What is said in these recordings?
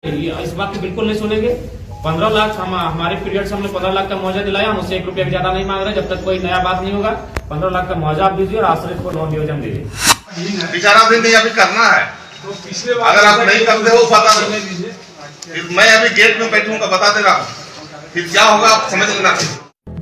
इस बात को बिल्कुल नहीं सुनेंगे। 15 लाख हमारे पीरियड से हमने 15 लाख का मुआवजा दिलाया, हम उससे 1 रुपया ज्यादा नहीं मांग रहे। जब तक कोई नया बात नहीं होगा 15 लाख का मुआवजा आप दीजिए और आश्रित को लोन नियोजन दीजिए। बिचारा दिन नहीं अभी करना है, तो पिछले अगर आप नहीं करते हो बता दो, मैं अभी गेट में बैठूंगा बता दे रहा हूँ, फिर क्या होगा आप समझ लेना।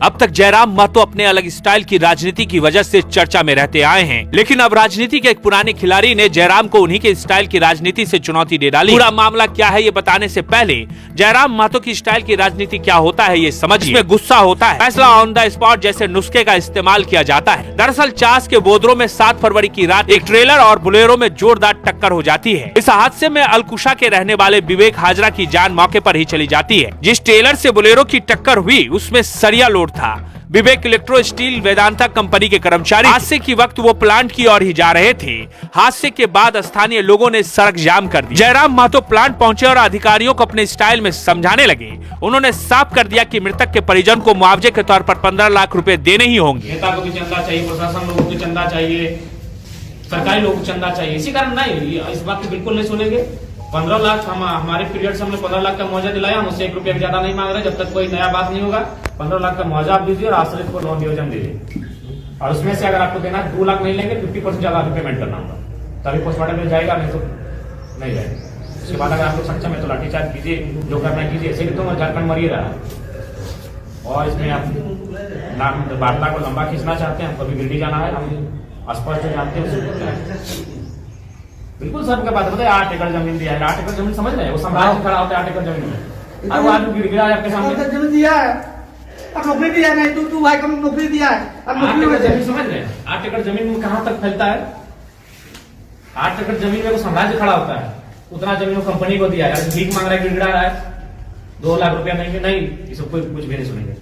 अब तक जयराम महतो अपने अलग स्टाइल की राजनीति की वजह से चर्चा में रहते आए हैं, लेकिन अब राजनीति के एक पुराने खिलाड़ी ने जयराम को उन्हीं के स्टाइल की राजनीति से चुनौती दे डाली। पूरा मामला क्या है ये बताने से पहले जयराम महतो की स्टाइल की राजनीति क्या होता है ये समझिए। इसमें गुस्सा होता है, फैसला ऑन द स्पॉट जैसे नुस्खे का इस्तेमाल किया जाता है। दरअसल चास के बोदरो में 7 फरवरी की रात एक ट्रेलर और बुलेरो में जोरदार टक्कर हो जाती है। इस हादसे में अलकुशा के रहने वाले विवेक हाजरा की जान मौके पर ही चली जाती है। जिस ट्रेलर से बुलेरो की टक्कर हुई उसमें सरिया लोड था। विवेक इलेक्ट्रो स्टील वेदांता कंपनी के कर्मचारी हादसे की वक्त वो प्लांट की ओर ही जा रहे थे। हादसे के बाद स्थानीय लोगों ने सड़क जाम कर दी। जयराम महतो प्लांट पहुंचे और अधिकारियों को अपने स्टाइल में समझाने लगे। उन्होंने साफ कर दिया कि मृतक के परिजन को मुआवजे के तौर पर 15 लाख रुपए देने ही होंगे। नेता को भी चंदा चाहिए, प्रशासन लोगों को चंदा चाहिए, सरकारी लोगों को चंदा चाहिए। इसी कारण नहीं, इस बात को बिल्कुल नहीं सुनेंगे। 15 लाख हमारे पीरियड से हमने 15 लाख का मुआवजा दिलाया, हम उससे 1 रुपया ज्यादा नहीं मांग रहे। जब तक कोई नया बात नहीं होगा 15 लाख का मुआवजा आप दीजिए और आश्रित को लोन नियोजन दीजिए। और उसमें से अगर आपको देना 2 लाख नहीं लेंगे 50% ज्यादा पेमेंट करना होगा, तभी पोस्टमार्टम में जाएगा, नहीं तो नहीं जाएगा। उसके बाद अगर आप लोग सक्षम है तो लाठीचार्ज कीजिए, जो करना है कीजिए। ऐसे तो झारखंड मर ही रहा है। और इसमें आप वार्ता को लंबा खींचना चाहते हैं, हमको भी गिरडी जाना है, हम स्पष्ट जानते हैं। बिल्कुल सबका बात बताए 8 एकड़ जमीन दिया है। 8 एकड़ जमीन समझ रहे हैं, वो साम्राज्य खड़ा होता है 8 एकड़ जमीन में। अब आदमी गिर गिरा आपके सामने जमीन दिया है, अब नौकरी दिया नहीं, तू भाई कम नौकरी दिया है। अब 8 एकड़ जमीन समझ रहे हैं, 8 एकड़ जमीन में कहां तक फैलता है। 8 एकड़ जमीन में वो साम्राज्य खड़ा होता है, उतना जमीन वो कंपनी को दिया है। भीख मांग रहा है, गिड़गिड़ा रहा है, 2 लाख रुपया देंगे नहीं, ये सब कुछ भी नहीं सुनेंगे।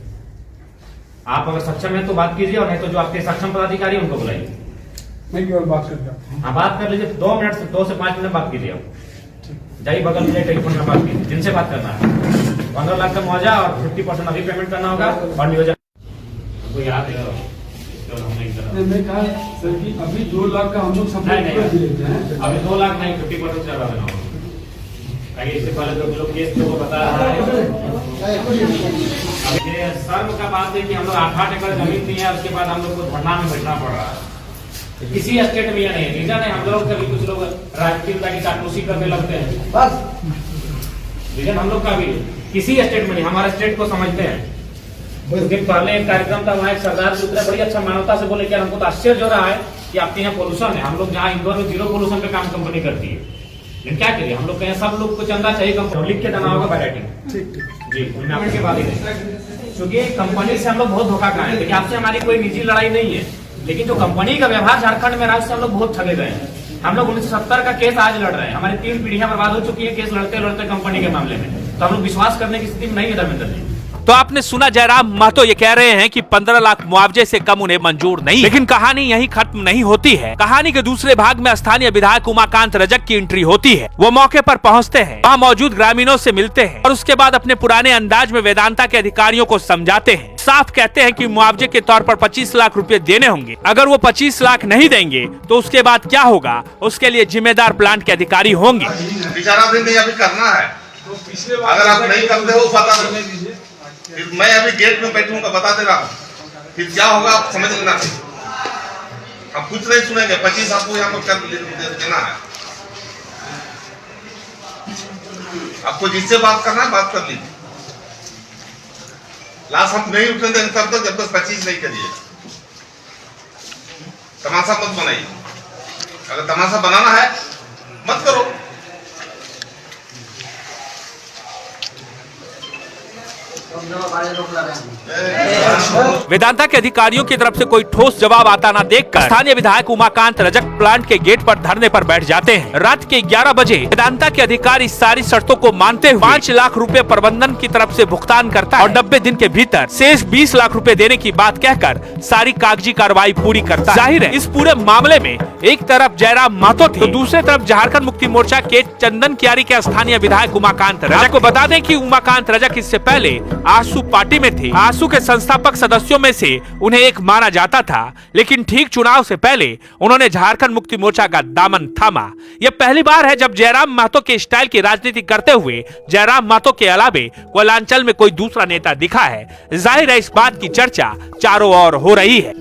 आप अगर सक्षम है तो बात कीजिए, और नहीं तो जो आपके सक्षम पदाधिकारी उनको बुलाइए। नहीं केवल बात करते, हाँ बात कर लीजिए। 2 मिनट से 2 से 5 मिनट बात कीजिए। आप जाइए बगल में टेलीफोन में बात कीजिए, जिनसे बात करना है। 15 लाख का मुआवजा और 50% अभी पेमेंट करना होगा और नियोजन को याद है। मैंने कहा सर कि अभी 2 लाख का हम लोग सब अभी 2 लाख नहीं 50% ज्यादा देना होगा। इससे पहले जो लोग केस को बता रहा है, अब ये शर्म का बात है कि हम लोग 8 एकड़ जमीन दी है, उसके बाद हम लोग को धरना में बैठना पड़ रहा है। किसी स्टेट में यह नहीं है, रीजन है हम लोग कभी कुछ लोग राजनीतिक की चाटलूसी करने लगते हैं, बस रीजन हम लोग का भी किसी स्टेट में नहीं, हमारे स्टेट को समझते हैं। कुछ दिन पहले एक कार्यक्रम था, वहाँ एक सरदार जी उतरे, बड़ी अच्छा मानवता से बोले कि हमको तो आश्चर्य हो रहा है कि आपके यहाँ पोल्यूशन है। हम लोग जहाँ इंदौर में 0 पोल्यूशन पे काम कंपनी करती है, लेकिन क्या करिए हम लोग कहें सब लोग को चंदा चाहिए, कंपनी लिख के देना होगा राइटिंग जी, के बाद ही नहीं। क्योंकि कंपनी से हम लोग बहुत धोखा खाए। देखिए आपसे हमारी कोई निजी लड़ाई नहीं है, लेकिन जो कंपनी का व्यवहार झारखंड में राज्य से हम लोग बहुत ठगे गए हैं। हम लोग 1970 का केस आज लड़ रहे हैं, हमारी 3 पीढ़ियां बर्बाद हो चुकी है केस लड़ते लड़ते कंपनी के मामले में। तो हम लोग विश्वास करने की स्थिति में नहीं है धर्मेंद्र जी। तो आपने सुना, जयराम महतो ये कह रहे हैं कि 15 लाख मुआवजे से कम उन्हें मंजूर नहीं। लेकिन कहानी यहीं खत्म नहीं होती है। कहानी के दूसरे भाग में स्थानीय विधायक उमाकांत रजक की एंट्री होती है। वो मौके पर पहुंचते हैं, वहां मौजूद ग्रामीणों से मिलते हैं और उसके बाद अपने पुराने अंदाज में वेदांता के अधिकारियों को समझाते हैं। साफ कहते हैं कि मुआवजे के तौर पर 25 लाख रुपए देने होंगे। अगर वो 25 लाख नहीं देंगे तो उसके बाद क्या होगा, उसके लिए जिम्मेदार प्लांट के अधिकारी होंगे। बिचारा दिन नहीं अभी करना है, तो पिछले अगर आप नहीं करते हो बता दो, फिर मैं अभी गेट में बैठूंगा बता दे रहा हूँ, फिर क्या होगा आप समझ लेना। हम कुछ नहीं सुनेंगे, 25 आपको यहाँ पर देना है। आपको जिससे बात करना है बात कर लीजिए। लास्ट हम नहीं उठने देंगे तब तक जब तक 25 नहीं करिए। तमाशा मत बनाइए, अगर तमाशा बनाना है मत करो। वेदांता के अधिकारियों की तरफ से कोई ठोस जवाब आता ना देखकर स्थानीय विधायक उमाकांत रजक प्लांट के गेट पर धरने पर बैठ जाते हैं। रात के 11 बजे वेदांता के अधिकारी सारी शर्तों को मानते हुए 5 लाख रुपए प्रबंधन की तरफ से भुगतान करता है और 90 दिन के भीतर शेष 20 लाख रुपए देने की बात कहकर सारी कागजी कार्रवाई पूरी करता है। जाहिर है इस पूरे मामले में एक तरफ जयराम महतो थे तो दूसरे तरफ झारखंड मुक्ति मोर्चा के चंदन कियारी के स्थानीय विधायक उमाकांत रजक को बता दें कि उमाकांत रजक इससे पहले आसू पार्टी में थे। आसू के संस्थापक सदस्यों में से उन्हें एक माना जाता था, लेकिन ठीक चुनाव से पहले उन्होंने झारखंड मुक्ति मोर्चा का दामन थामा। यह पहली बार है जब जयराम महतो के स्टाइल की राजनीति करते हुए जयराम महतो के अलावे कोयलांचल में कोई दूसरा नेता दिखा है। जाहिर है इस बात की चर्चा चारों ओर हो रही है।